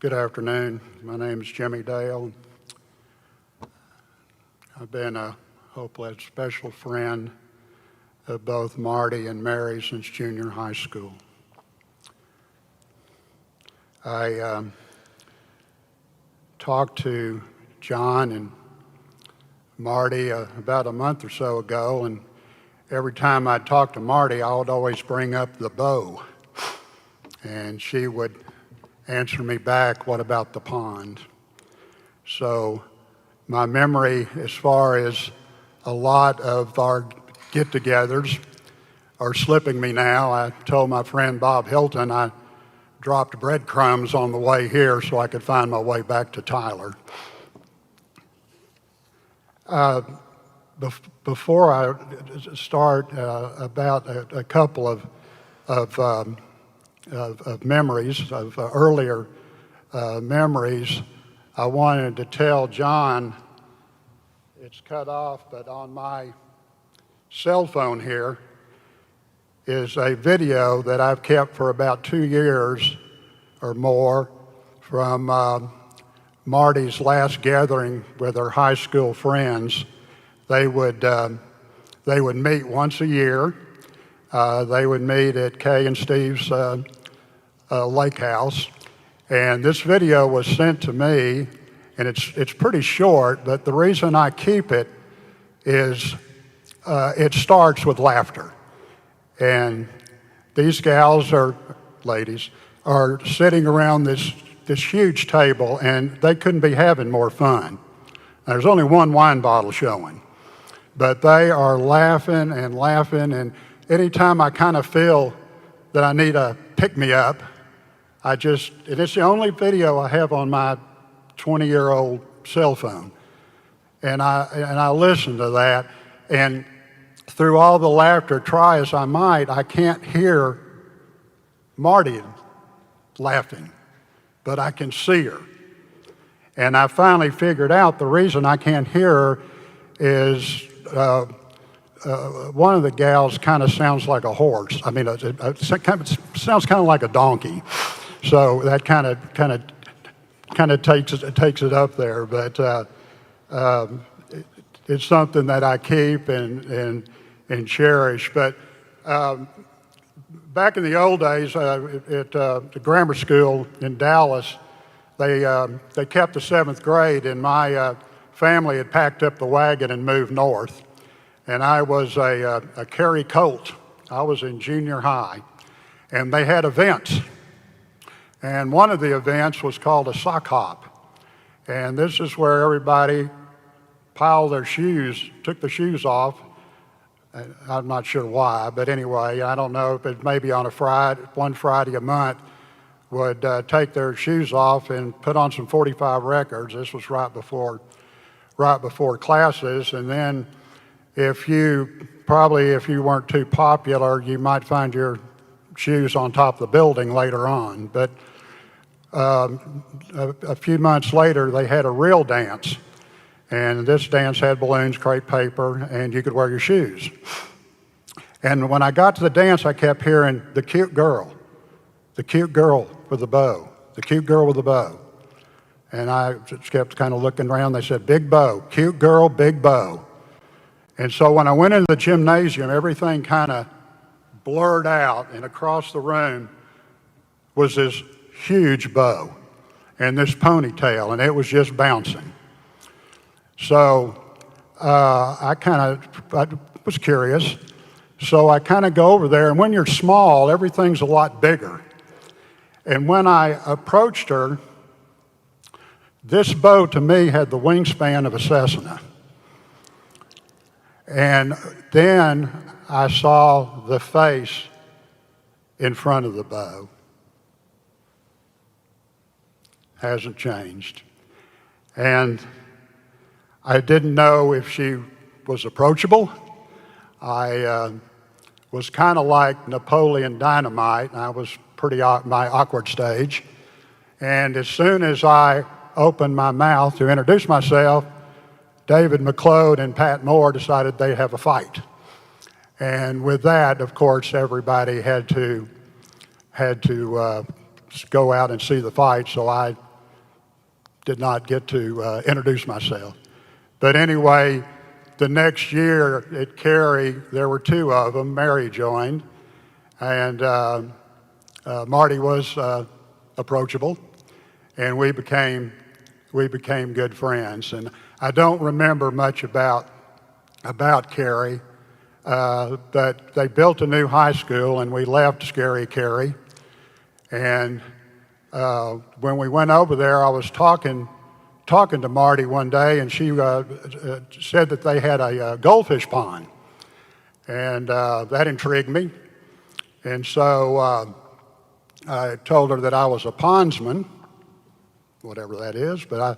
Good afternoon. My name is Jimmy Dale. I've been a hopeless special friend of both Marty and Mary since junior high school. I talked to John and Marty about a month or so ago, and every time I'd talk to Marty, I would always bring up the bow, and she would answer me back, "What about the pond?" So my memory as far as a lot of our get-togethers are slipping me now. I told my friend Bob Hilton I dropped breadcrumbs on the way here so I could find my way back to Tyler. Before I start about a couple of memories, of earlier memories, I wanted to tell John, it's cut off, but on my cell phone here is a video that I've kept for about 2 years or more from Marty's last gathering with her high school friends. They would meet once a year. They would meet at Kay and Steve's lake house, and this video was sent to me, and it's pretty short, but the reason I keep it is it starts with laughter. And these gals or ladies are sitting around this huge table, and they couldn't be having more fun. There's only one wine bottle showing, but they are laughing and laughing, and anytime I kind of feel that I need a pick-me-up, and it's the only video I have on my 20-year-old cell phone. And I listen to that, and through all the laughter, try as I might, I can't hear Marty laughing, but I can see her. And I finally figured out the reason I can't hear her is one of the gals kind of sounds like a horse. I mean, it sounds kind of like a donkey. So that kind of takes it up there. But it's something that I keep and cherish. But back in the old days at the grammar school in Dallas, they kept the 7th grade, and my family had packed up the wagon and moved north. And I was a Cary Colt. I was in junior high, and they had events. And one of the events was called a sock hop. And this is where everybody piled their shoes, took the shoes off. I'm not sure why, but anyway, I don't know if it maybe on one Friday a month would take their shoes off and put on some 45 records. This was right before classes. And then if you weren't too popular, you might find your shoes on top of the building later on. But a few months later, they had a real dance. And this dance had balloons, crepe paper, and you could wear your shoes. And when I got to the dance, I kept hearing the cute girl with the bow, the cute girl with the bow. And I just kept kind of looking around. They said, "Big bow, cute girl, big bow." And so when I went into the gymnasium, everything kind of blurred out, and across the room was this huge bow and this ponytail, and it was just bouncing. So I was curious. So I kind of go over there, and when you're small, everything's a lot bigger. And when I approached her, this bow to me had the wingspan of a Cessna. And then I saw the face in front of the bow. Hasn't changed. And I didn't know if she was approachable. I was kind of like Napoleon Dynamite. I was my awkward stage. And as soon as I opened my mouth to introduce myself, David McLeod and Pat Moore decided they'd have a fight. And with that, of course, everybody had to go out and see the fight. So I did not get to introduce myself. But anyway, the next year at Cary, there were two of them. Mary joined, and Marty was approachable, and we became good friends. And I don't remember much about Cary, but they built a new high school, and we left Scary Cary. And when we went over there, I was talking to Marty one day, and she said that they had a goldfish pond, and that intrigued me. And so I told her that I was a pondsman, whatever that is, but I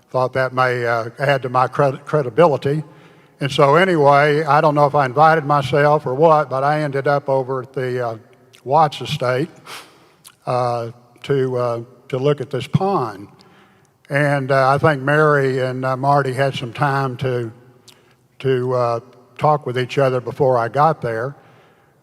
thought that may add to my credibility. And so anyway, I don't know if I invited myself or what, but I ended up over at the Watts estate to look at this pond. And I think Mary and Marty had some time to talk with each other before I got there.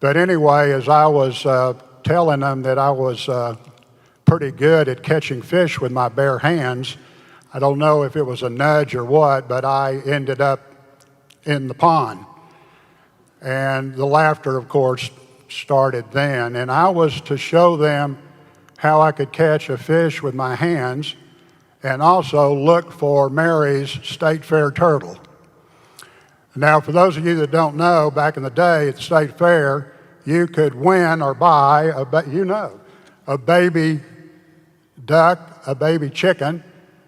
But anyway, as I was telling them that I was pretty good at catching fish with my bare hands, I don't know if it was a nudge or what, but I ended up in the pond. And the laughter, of course, started then. And I was to show them how I could catch a fish with my hands and also look for Mary's State Fair turtle. Now, for those of you that don't know, back in the day at the State Fair, you could win or buy a baby duck, a baby chicken,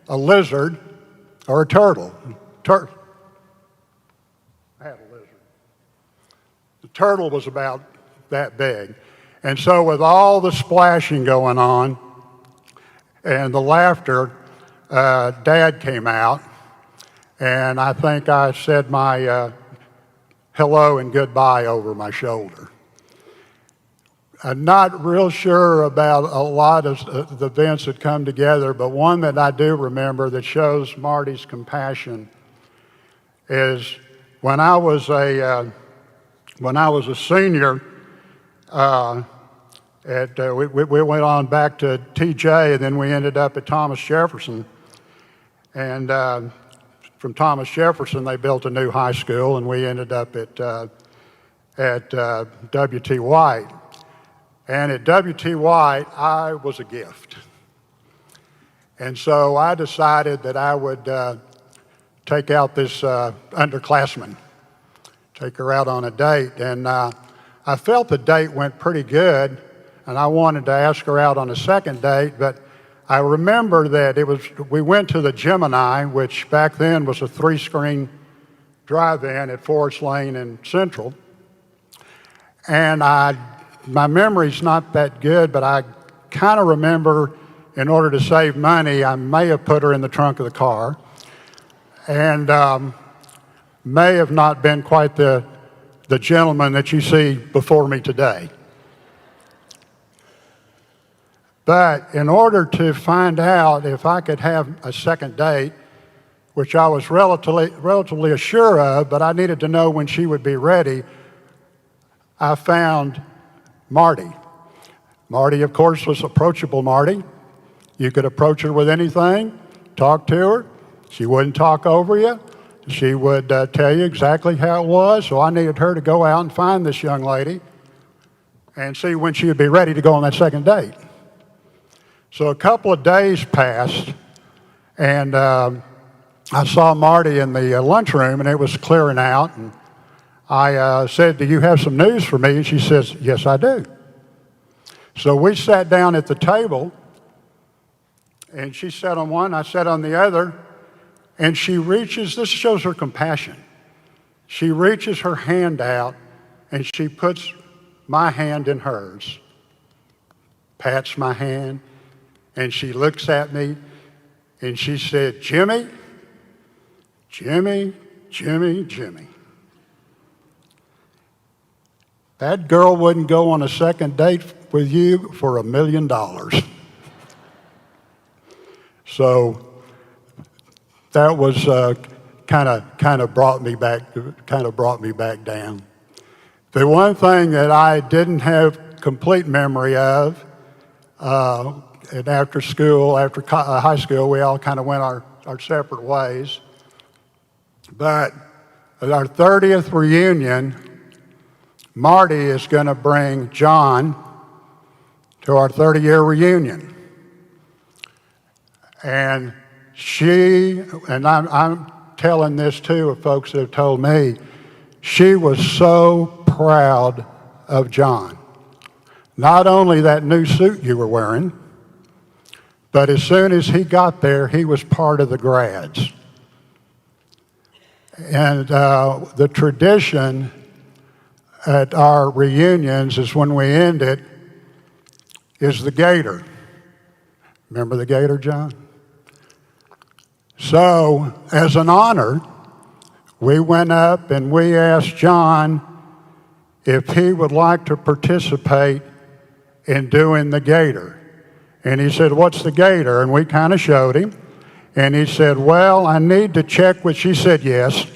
a lizard, or a turtle. I had a lizard. The turtle was about that big. And so with all the splashing going on and the laughter, Dad came out, and I think I said my hello and goodbye over my shoulder. I'm not real sure about a lot of the events that come together, but one that I do remember that shows Marty's compassion is when I was a senior. We went on back to TJ, and then we ended up at Thomas Jefferson. And from Thomas Jefferson, they built a new high school, and we ended up at W.T. White. And at W.T. White, I was a gift. And so I decided that I would take out this underclassman, take her out on a date. And I felt the date went pretty good, and I wanted to ask her out on a second date, but I remember that we went to the Gemini, which back then was a 3-screen drive-in at Forest Lane and Central. And my memory's not that good, but I kind of remember, in order to save money, I may have put her in the trunk of the car, and may have not been quite the gentleman that you see before me today. But in order to find out if I could have a second date, which I was relatively sure of, but I needed to know when she would be ready, I found Marty. Marty, of course, was approachable Marty. You could approach her with anything, talk to her. She wouldn't talk over you. She would tell you exactly how it was, so I needed her to go out and find this young lady and see when she would be ready to go on that second date. So a couple of days passed, and I saw Marty in the lunchroom, and it was clearing out, and I said, "Do you have some news for me?" And she says, "Yes, I do." So we sat down at the table, and she sat on one, I sat on the other, and she reaches, this shows her compassion. She reaches her hand out, and she puts my hand in hers, pats my hand, and she looks at me, and she said, "Jimmy, Jimmy, Jimmy, Jimmy. That girl wouldn't go on a second date with you for $1 million." So that was kind of brought me back down. The one thing that I didn't have complete memory of and after school, after high school, we all kind of went our separate ways. But at our 30th reunion, Marty is going to bring John to our 30-year reunion. And I'm telling this too of folks that have told me, she was so proud of John. Not only that new suit you were wearing, but as soon as he got there, he was part of the grads. And the tradition at our reunions is when we end it, is the gator. Remember the gator, John? So, as an honor, we went up and we asked John if he would like to participate in doing the gator. And he said, "What's the gator?" And we kind of showed him. And he said, "Well, I need to check with," she said yes.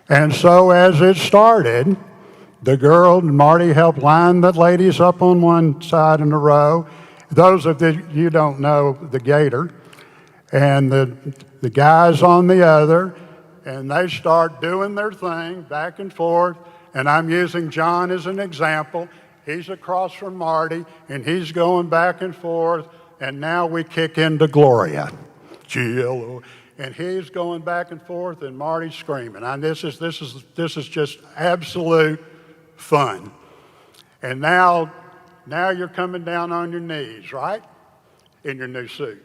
And so as it started, the girl and Marty helped line the ladies up on one side in a row. Those of you don't know the gator. And the guys on the other, and they start doing their thing back and forth. And I'm using John as an example. He's across from Marty, and he's going back and forth. And now we kick into Gloria. Jill. And he's going back and forth, and Marty's screaming. And this is just absolute fun. And now you're coming down on your knees, right? In your new suit.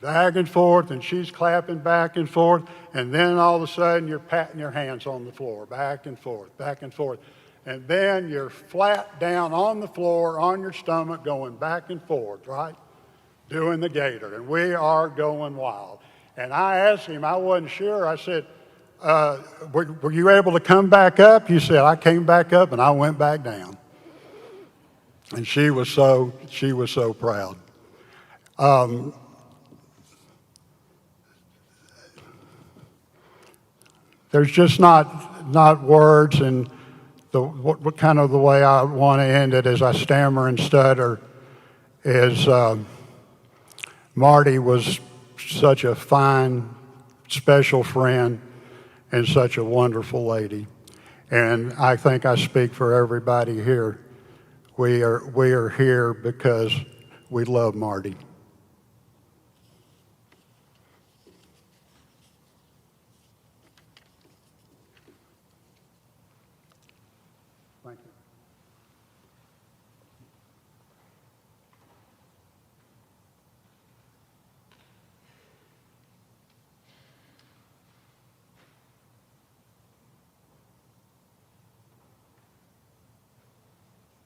Back and forth, and she's clapping back and forth, and then all of a sudden you're patting your hands on the floor, back and forth, back and forth. And then you're flat down on the floor, on your stomach, going back and forth, right? Doing the gator, and we are going wild. And I asked him, I wasn't sure, I said, were you able to come back up? He said, "I came back up and I went back down." And she was so proud. There's just not words, and what kind of the way I want to end it as I stammer and stutter is Marty was such a fine, special friend and such a wonderful lady. And I think I speak for everybody here. We are here because we love Marty. Thank you.